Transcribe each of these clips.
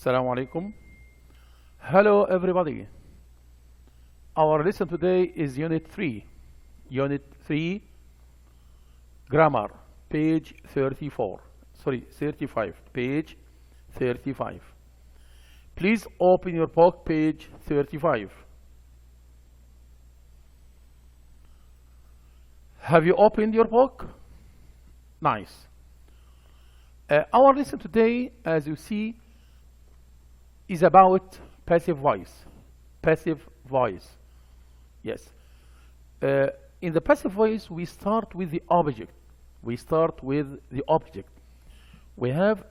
Assalamu alaikum. Hello everybody. Our lesson today is Unit 3. Unit 3 Grammar, page 34. Sorry, 35. Page 35. Please open your book, page 35. Have you opened your book? Nice. Our lesson today, as you see, is about passive voice. Passive voice. Yes. In the passive voice, we start with the object. We start with the object. We have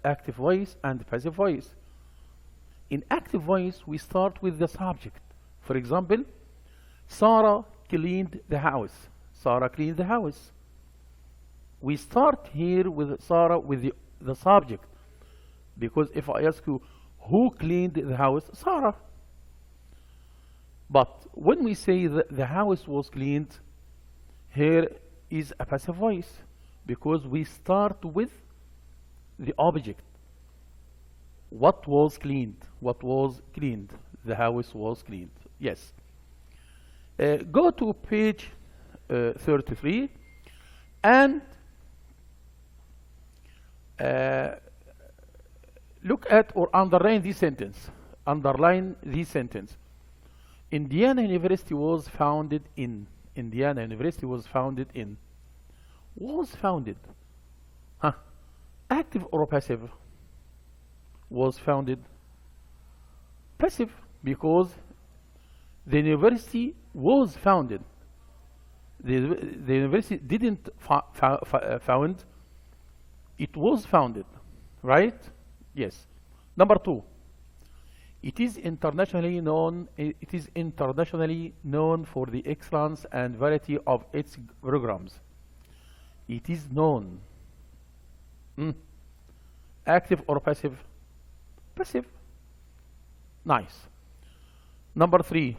active voice and passive voice. In active voice, we start with the subject. For example, Sarah cleaned the house. Sarah cleaned the house. We start here with Sarah with the subject. Because if I ask you, who cleaned the house? Sarah. But when we say that the house was cleaned, here is a passive voice. Because we start with the object. What was cleaned? What was cleaned? The house was cleaned. Yes. Go to page 33 and look at or underline this sentence. Underline this sentence. Indiana University was founded in. Indiana University was founded in. Was founded. Huh. Active or passive? Was founded. Passive, because the university was founded. The university didn't found. It was founded. Right? Yes. Number 2. It is internationally known for the excellence and variety of its programs. It is known. Active or passive? Passive. Nice. Number 3.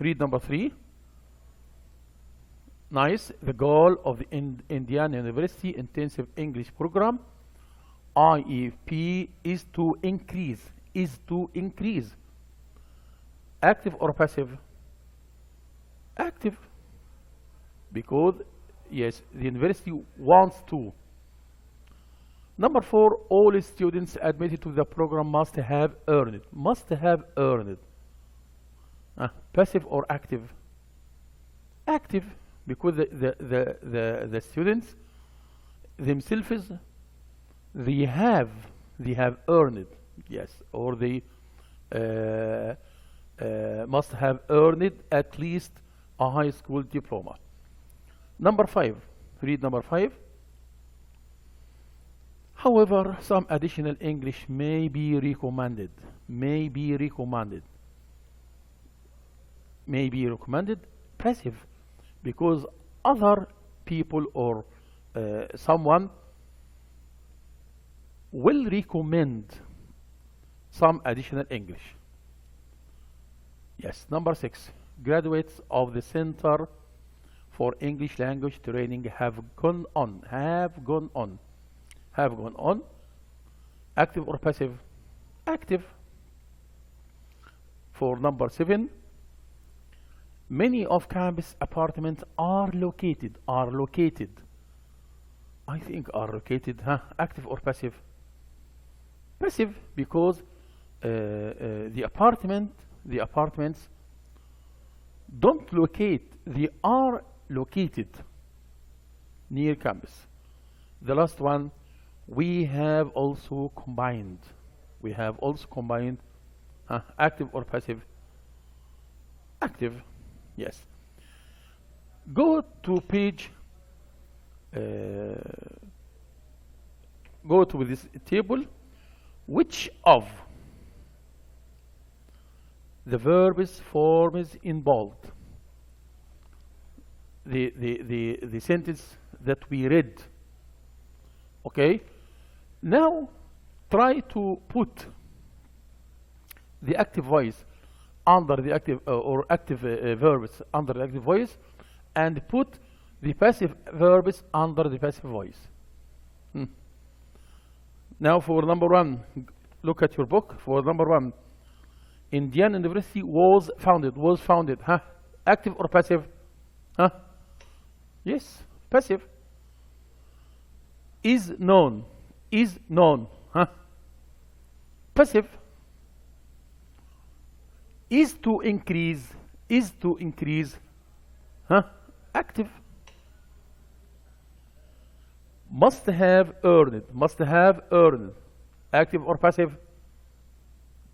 Read number 3. Nice. The goal of the Indiana University Intensive English Program, IEP, is to increase. Active or passive? Active. Because, yes, the university wants to. Number 4, all students admitted to the program must have earned. Must have earned. Passive or active? Active, because the students themselves, they have earned it. Yes, or they must have earned at least a high school diploma. Number 5. Read number 5. However, some additional English may be recommended. May be recommended. May be recommended. Passive, because other people or someone will recommend some additional English. Yes. Number 6. Graduates of the Center for English Language Training have gone on. Active or passive? Active. For number 7. Many of campus apartments are located. I think are located. Active or passive? Passive, because the apartments don't locate. They are located near campus. The last one, we have also combined. Active or passive? Active. Yes. Go to page. Go to this table. Which of the verbs forms in bold? The sentence that we read. Okay. Now try to put the active voice under the active verbs under the active voice, and put the passive verbs under the passive voice. Now for number one, look at your book. For number one, Indiana University was founded. Was founded. Huh? Active or passive? Huh? Yes, passive. Is known. Is known. Huh? Passive. Is to increase. Is to increase. Huh? Active. Must have earned. Must have earned. Active or passive?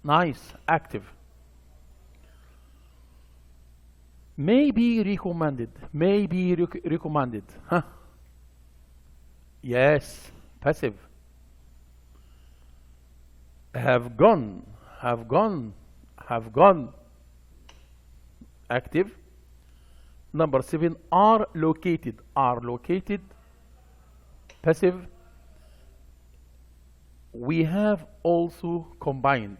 Nice. Active. May be recommended. May be recommended. Huh? Yes. Passive. Have gone. Have gone. Have gone. Active. Number 7, are located. Are located. Passive. We have also combined.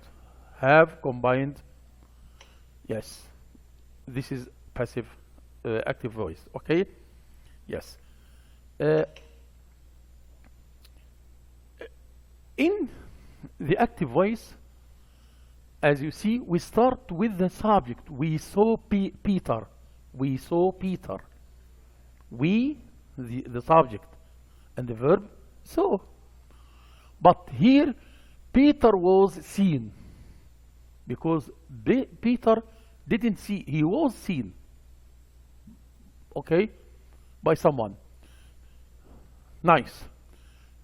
Have combined. Yes. This is passive, active voice. Okay? Yes. In the active voice, as you see, we start with the subject. We saw Peter. We saw Peter. We, the subject, and the verb, saw. But here, Peter was seen. Because Peter didn't see, he was seen. Okay? By someone. Nice.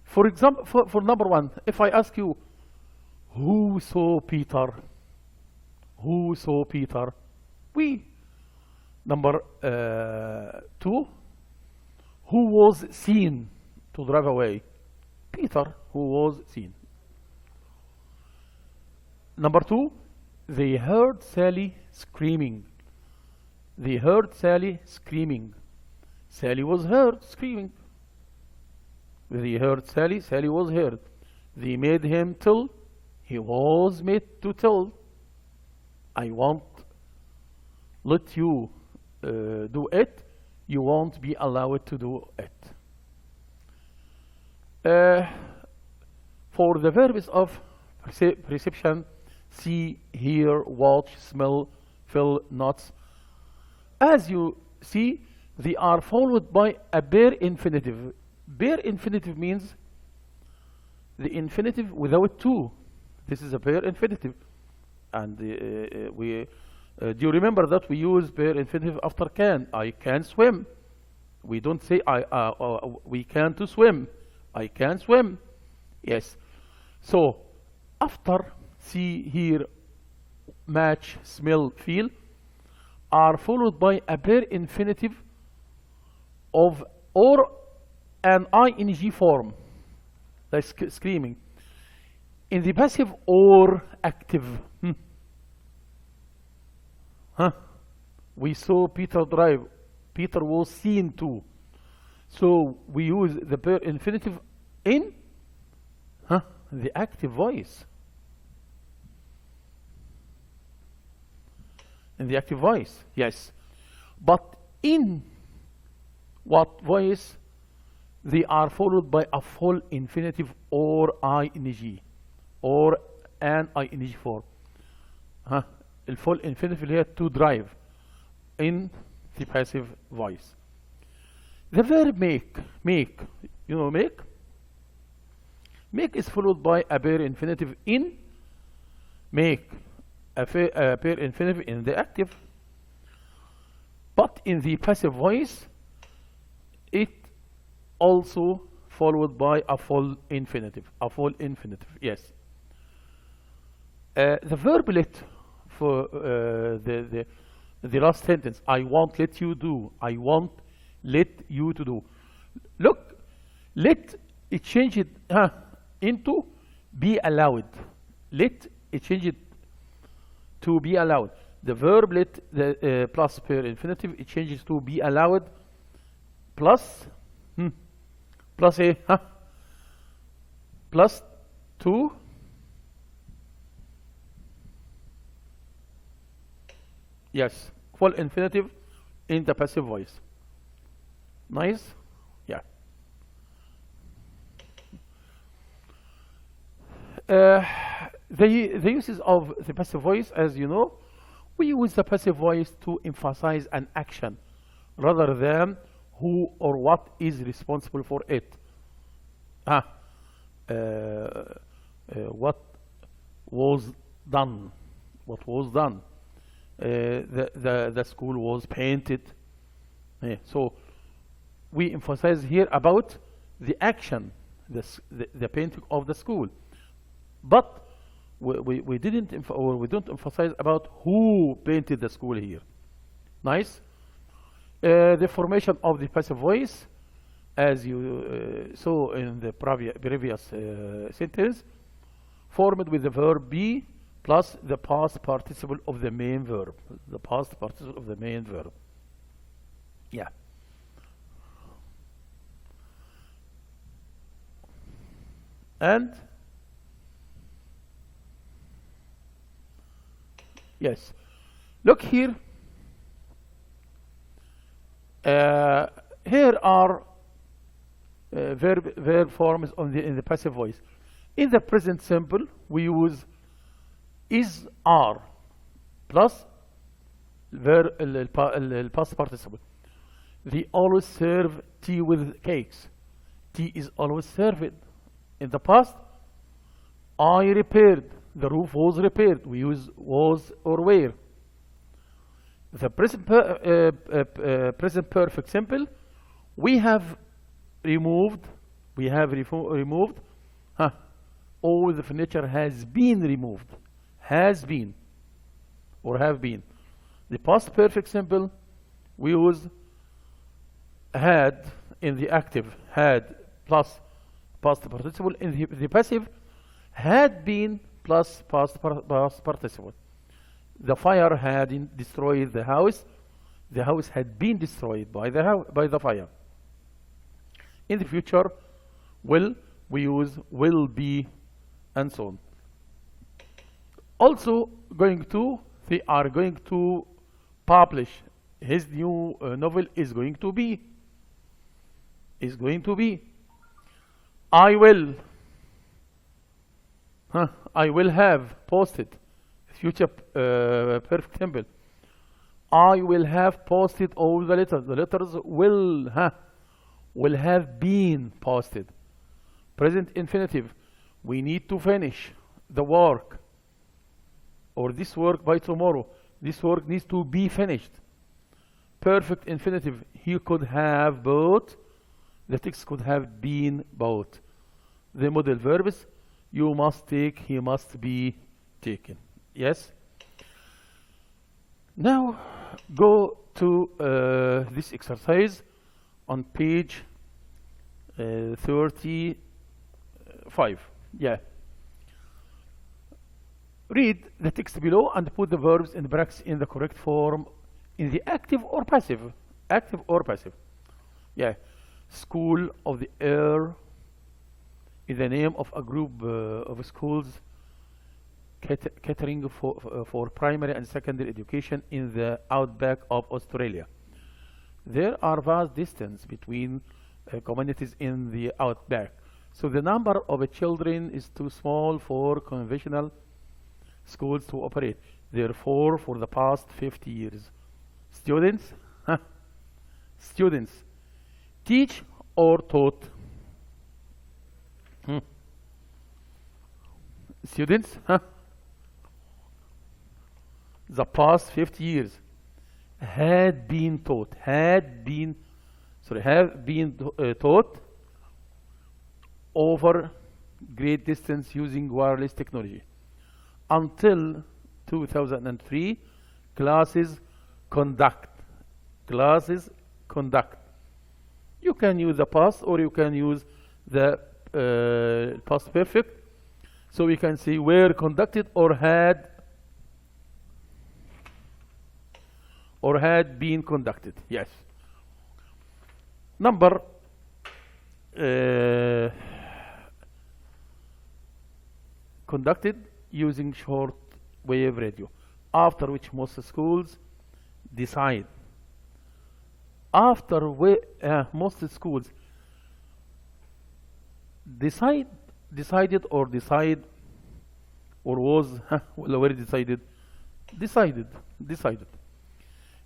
For example, for number one, if I ask you, who saw Peter? Who saw Peter? We. Number 2, who was seen to drive away? Peter, who was seen. Number 2, they heard Sally screaming. They heard Sally screaming. Sally was heard screaming. They heard Sally, Sally was heard. They made him tell, he was made to tell. I won't let you do it, you won't be allowed to do it. For the verbs of perception, see, hear, watch, smell, feel, notice, as you see, they are followed by a bare infinitive. Bare infinitive means the infinitive without to. This is a bare infinitive. And do you remember that we use bare infinitive after can? I can swim. We don't say we can to swim. I can swim. Yes. So after see, hear, match, smell, feel are followed by a bare infinitive of or an ing form, like screaming. In the passive or active. Huh? We saw Peter drive. Peter was seen to. So we use the bare infinitive in the active voice. In the active voice, yes. But in what voice? They are followed by a full infinitive or ing or an ing form. الفول infinitive اللي هي to drive in the passive voice. The verb make, you know make? Make is followed by a bare infinitive in, make a bare infinitive in the active. But in the passive voice, it also followed by a full infinitive. A full infinitive, yes. The verb let for the last sentence, I won't let you do. I won't let you to do. Look, let it change it into be allowed. Let it change it to be allowed. The verb let the plus per infinitive, it changes to be allowed plus plus a plus 2 yes, full infinitive in the passive voice. Nice? Yeah. Uh, the uses of the passive voice, as you know, we use the passive voice to emphasize an action rather than who or what is responsible for it. Ah, what was done? What was done? The school was painted. So we emphasize here about the action, the painting of the school, but we didn't or we don't emphasize about who painted the school here. Nice. The formation of the passive voice, as you saw in the previous sentence, formed with the verb be plus the past participle of the main verb. The past participle of the main verb. Yeah. And yes, look here. Here are verb forms in the passive voice. In the present simple, we use is are plus past participle. They always serve tea with cakes. Tea is always served. In the past, I repaired. The roof was repaired. We use was or were. The present perfect simple, we have removed. All the furniture has been removed. Has been or have been. The past perfect simple, we use had in the active, had plus past participle. In the passive, had been plus past participle. The fire had destroyed the house. The house had been destroyed by the fire. In the future, will, we use will be, and so on. Also, they are going to publish his new novel is going to be. I will. I will have posted. Future perfect simple. I will have posted all the letters. The letters will have been posted. Present infinitive. We need to finish the work, or this work by tomorrow. This work needs to be finished. Perfect infinitive. He could have bought. The text could have been bought. The modal verbs. You must take. He must be taken. Yes. Now go to this exercise on page 35. Yeah. Read the text below and put the verbs in brackets in the correct form in the active or passive. Active or passive. Yeah. School of the Air is the name of a group of schools catering for primary and secondary education in the outback of Australia. There are vast distance between communities in the outback, so the number of children is too small for conventional schools to operate. Therefore, for the past 50 years, students teach or taught. Students, the past 50 years have been taught over great distance using wireless technology. Until 2003, classes conduct. You can use the past or you can use the past perfect. So we can say were conducted or had been conducted. Yes. Number conducted using short wave radio, after which most schools decide. Most schools decided or decide or was well, already decided? Decided.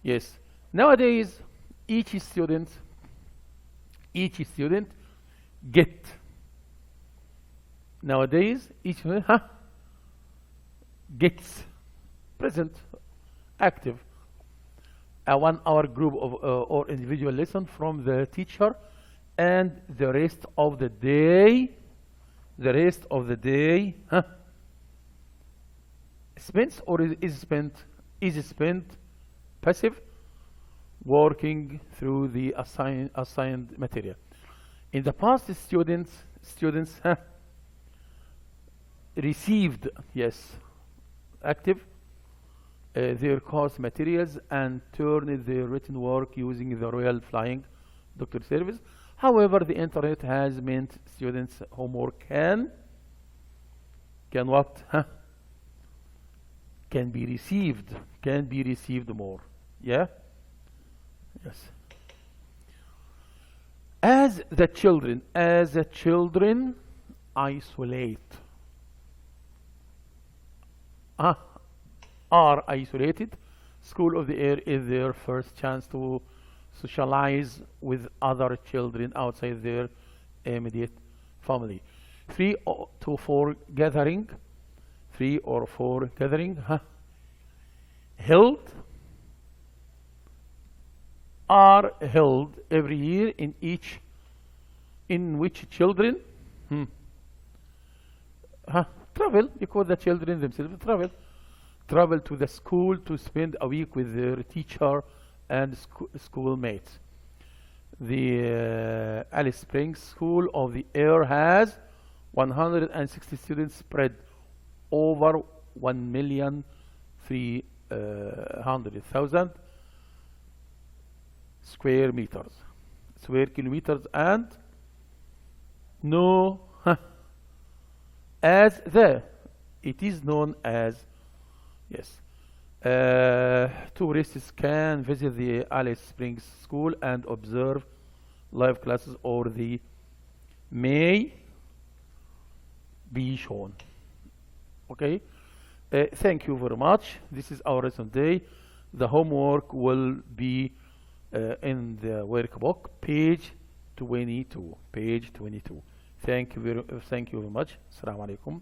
Yes. Nowadays, each student get. Nowadays, each student gets present, active. A 1 hour group of or individual lesson from the teacher, and the rest of the day, spent or is spent passive, working through the assigned material. In the past, students received, yes, active, their course materials and turned their written work using the Royal Flying Doctor Service. However, the internet has meant students' homework can what? Can be received more. Yeah? Yes. As the children isolate, are isolated, School of the Air is their first chance to socialize with other children outside their immediate family. 3 or 4 gathering are held every year in which children travel, because the children themselves travel to the school to spend a week with their teacher and schoolmates. The Alice Springs School of the Air has 160 students spread over 1,300,000 square kilometers, and it is known as, yes, tourists can visit the Alice Springs School and observe live classes, or they may be shown. Okay, thank you very much. This is our lesson day. The homework will be in the workbook, page 22. Thank you very much. Assalamu alaikum.